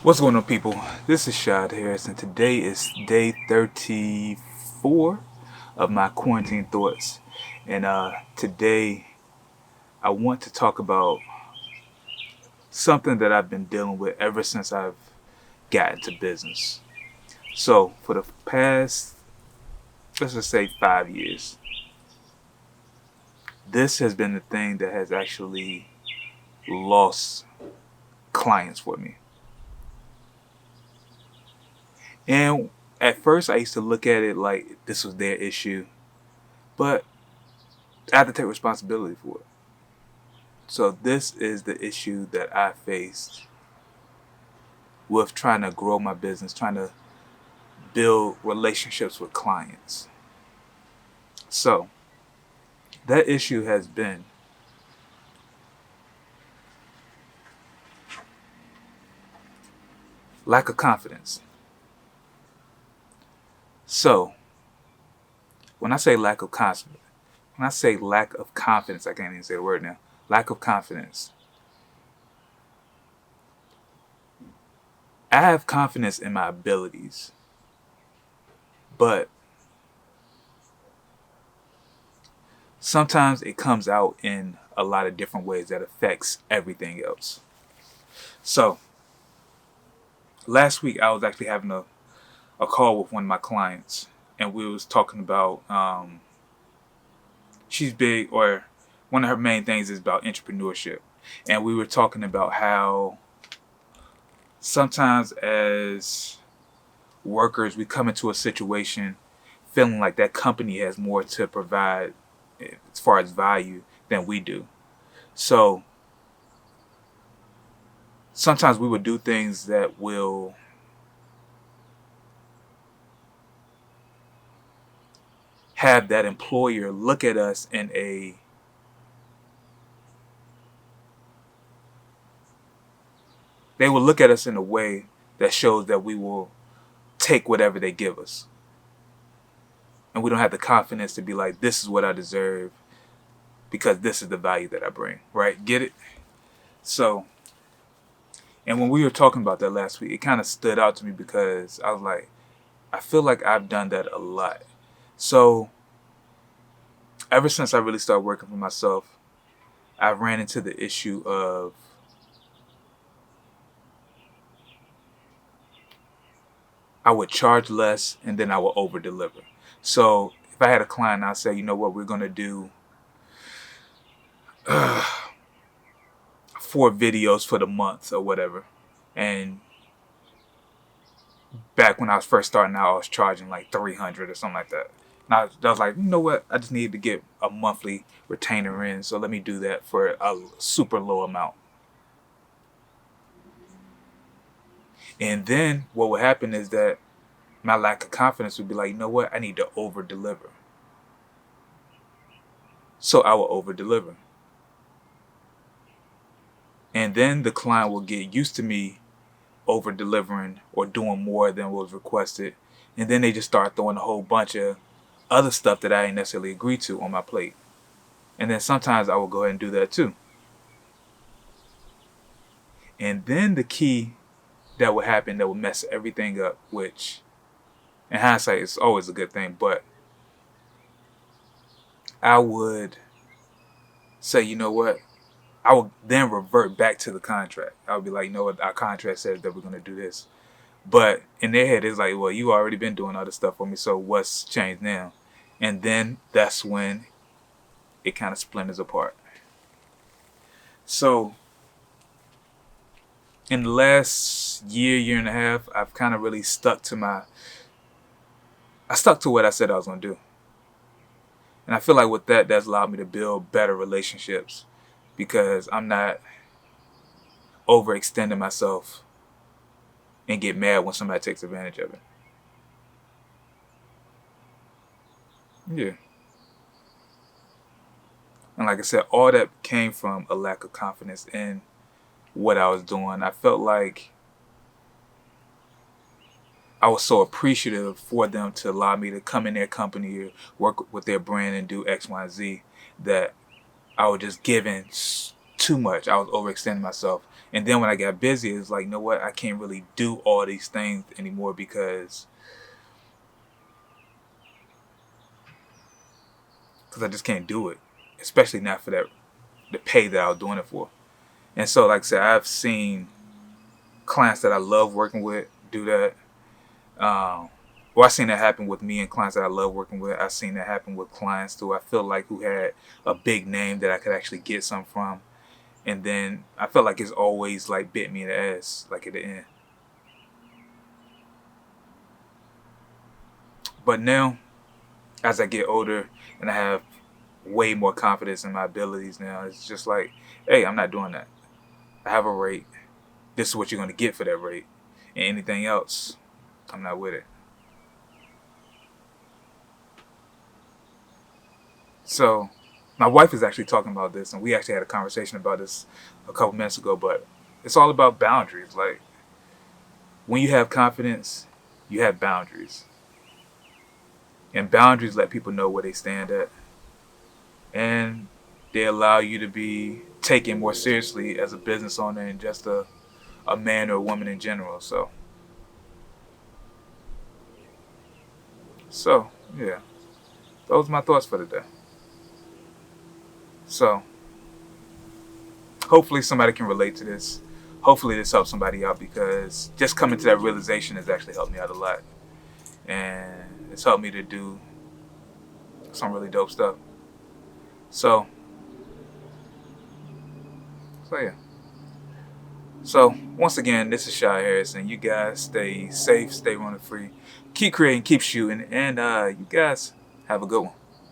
What's going on, people? This is Shad Harris, and today is day 34 of my quarantine thoughts. And today, I want to talk about something that I've been dealing with ever since I've gotten to business. So, for the past, let's just say 5 years, this has been the thing that has actually lost clients for me. And at first, I used to look at it like this was their issue, but I have to take responsibility for it. So this is the issue that I faced with trying to grow my business, trying to build relationships with clients. So that issue has been lack of confidence. So when I say lack of confidence, I can't even say the word now. Lack of confidence. I have confidence in my abilities, but sometimes it comes out in a lot of different ways that affects everything else. So last week I was actually having a call with one of my clients, and we was talking about she's big, or one of her main things is about entrepreneurship. And we were talking about how sometimes as workers we come into a situation feeling like that company has more to provide as far as value than we do. So sometimes we would do things that will have that employer look at us in a they will look at us in a way that shows that we will take whatever they give us. And we don't have the confidence to be like, this is what I deserve because this is the value that I bring. Right? Get it? So, and when we were talking about that last week, it kind of stood out to me because I was like, I feel like I've done that a lot. So, ever since I really started working for myself, I ran into the issue of I would charge less and then I would over deliver. So if I had a client, I'd say, you know what, we're going to do 4 videos for the month or whatever. And back when I was first starting out, I was charging like 300 or something like that. And I was like, you know what, I just need to get a monthly retainer in, so let me do that for a super low amount. And then what would happen is that my lack of confidence would be like, you know what, I need to over deliver. So I will over deliver. And then the client will get used to me over delivering or doing more than was requested. And then they just start throwing a whole bunch of other stuff that I ain't necessarily agreed to on my plate. And then sometimes I will go ahead and do that too. And then the key that would happen that would mess everything up, which in hindsight is always a good thing, but I would say, you know what, I would then revert back to the contract. I would be like, you know what, our contract says that we're going to do this. But in their head, it's like, well, you already been doing all this stuff for me, so what's changed now? And then that's when it kind of splinters apart. So in the last year and a half, I've kind of really stuck to what I said I was going to do. And I feel like with that, that's allowed me to build better relationships because I'm not overextending myself and get mad when somebody takes advantage of it. Yeah. And like I said, all that came from a lack of confidence in what I was doing. I felt like I was so appreciative for them to allow me to come in their company or work with their brand and do X, Y, and Z that I was just giving too much. I was overextending myself. And then when I got busy, it's like, you know what? I can't really do all these things anymore because I just can't do it, especially not for the pay that I was doing it for. And so, like I said, I've seen clients that I love working with do that. I've seen that happen with me and clients that I love working with. I've seen that happen with clients who I feel like who had a big name that I could actually get some from. And then I felt like it's always like bit me in the ass, like at the end. But now, as I get older and I have way more confidence in my abilities now, it's just like, hey, I'm not doing that. I have a rate. This is what you're going to get for that rate. And anything else, I'm not with it. So my wife is actually talking about this, and we actually had a conversation about this a couple minutes ago, but it's all about boundaries. Like, when you have confidence, you have boundaries. And boundaries let people know where they stand at. And they allow you to be taken more seriously as a business owner and just a man or a woman in general. So yeah, those are my thoughts for today. So hopefully somebody can relate to this. Hopefully this helps somebody out, because just coming to that realization has actually helped me out a lot. And it's helped me to do some really dope stuff. So yeah. So once again, this is Shy Harrison. You guys stay safe, stay running free, keep creating, keep shooting, and you guys have a good one.